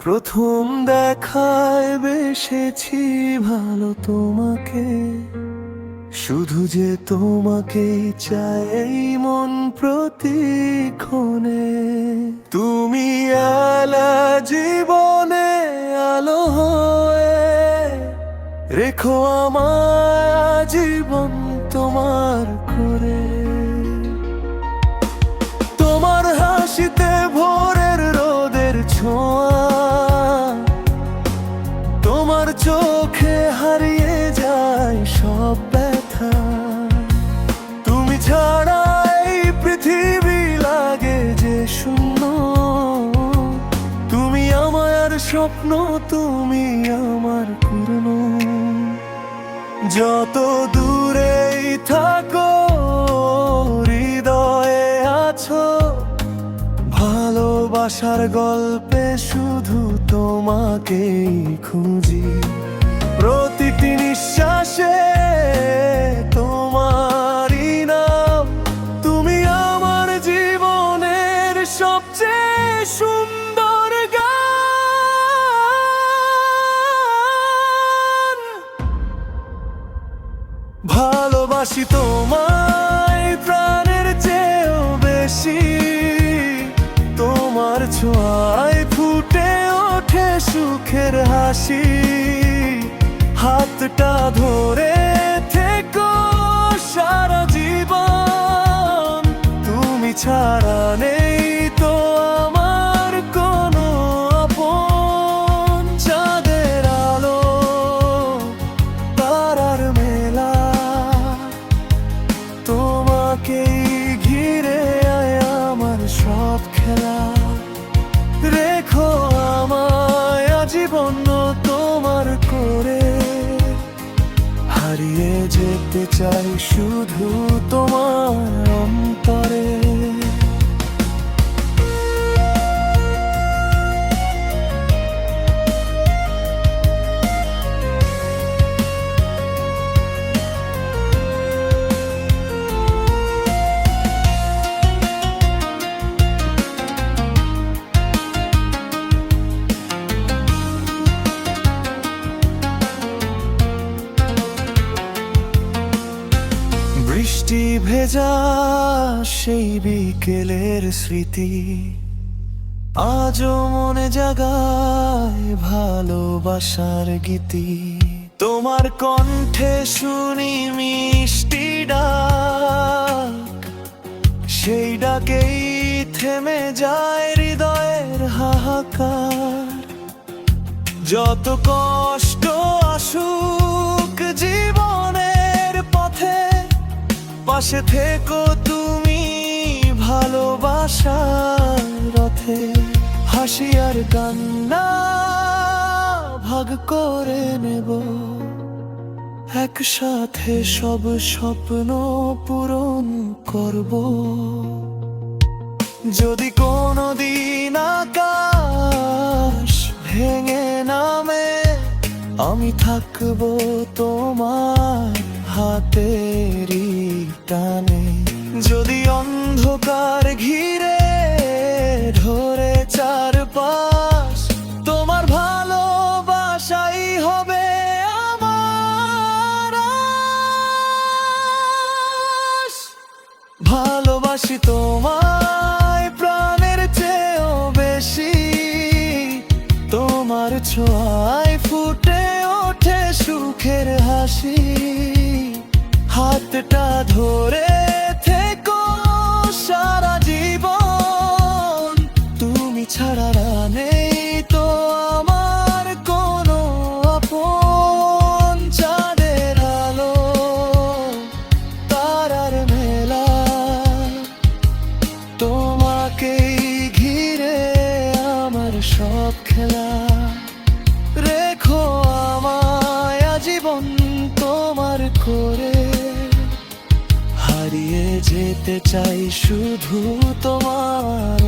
প্রথম দেখায় বেসেছি ভালো তোমাকে, শুধু যে তোমাকে চাই এই মন প্রতিক্ষণে। তুমি এলা জীবনে আলো হয়ে, রেখো আমার জীবন তোমার করে। তোমার হাসিতে ভোরের রোদের ছোঁয়া, তোমার চোখে হারিয়ে যায় সব ব্যথা। তুমি ছাড়া এই পৃথিবী লাগে যে শূন্য। তুমি আমার স্বপ্ন, তুমি আমার পূর্ণ। যত দূরেই থাকো হৃদয়ে আছো, ভালোবাসার গল্পে শুধু তোমাকেই খুঁজি। প্রতিটি নিঃশ্বাসে তোমারই নাম, তুমি আমার জীবনের সবচেয়ে সুন্দর গান। ভালোবাসি তোমায় প্রাণের চেয়েও বেশি, তোমার ছোঁয়ায় ফুটে ওঠে সুখের হাসি। হাতটা ধরে থেকো সারা জীবন, তুমি ছাড়া নেই তো আমার কোনো আপন। চাঁদের আলো তারার মেলা, তোমাকেই ঘিরে আয় আমার সব খেলা। রেখো আমায় আজীবন তোমার করে, হারিয়ে যেতে চাই শুধু তোমার অন্তরে। বৃষ্টি ভেজা সেই বিকেলের স্মৃতি, আজও মনে জাগায় ভালোবাসার গীতি। তোমার কণ্ঠে শুনি মিষ্টি ডাক, সেই ডাকেই থেমে যায় হৃদয়ের হাহাকার। যত কষ্ট আসুক জীবনের পথে, পাশে থেকো তুমি ভালোবাসার রথে। হাসি আর কান্না ভাগ করে নেব, একসাথে সব স্বপ্ন পূরণ করব। যদি কোনোদিন আকাশ ভেঙে নামে, আমি থাকবো তোমার হাতেরই টানে। যদি অন্ধকার ঘিরে ধরে চারপাশ, তোমার ভালোবাসাই হবে আমার আশ। ভালোবাসি তোমায় প্রাণের চেয়েও বেশি, তোমার ছোঁয়ায় ফুটে ওঠে সুখের হাসি। হাতটা ধরে থেকো সারা জীবন, তুমি ছাড়া নেই তো আমার কোনো আপন। চাঁদের আলো তারার মেলা, তোমাকেই ঘিরে আমার সব খেলা। রেখো আমায় আজীবন তোমার করে, হারিয়ে যেতে চাই শুধু তোমার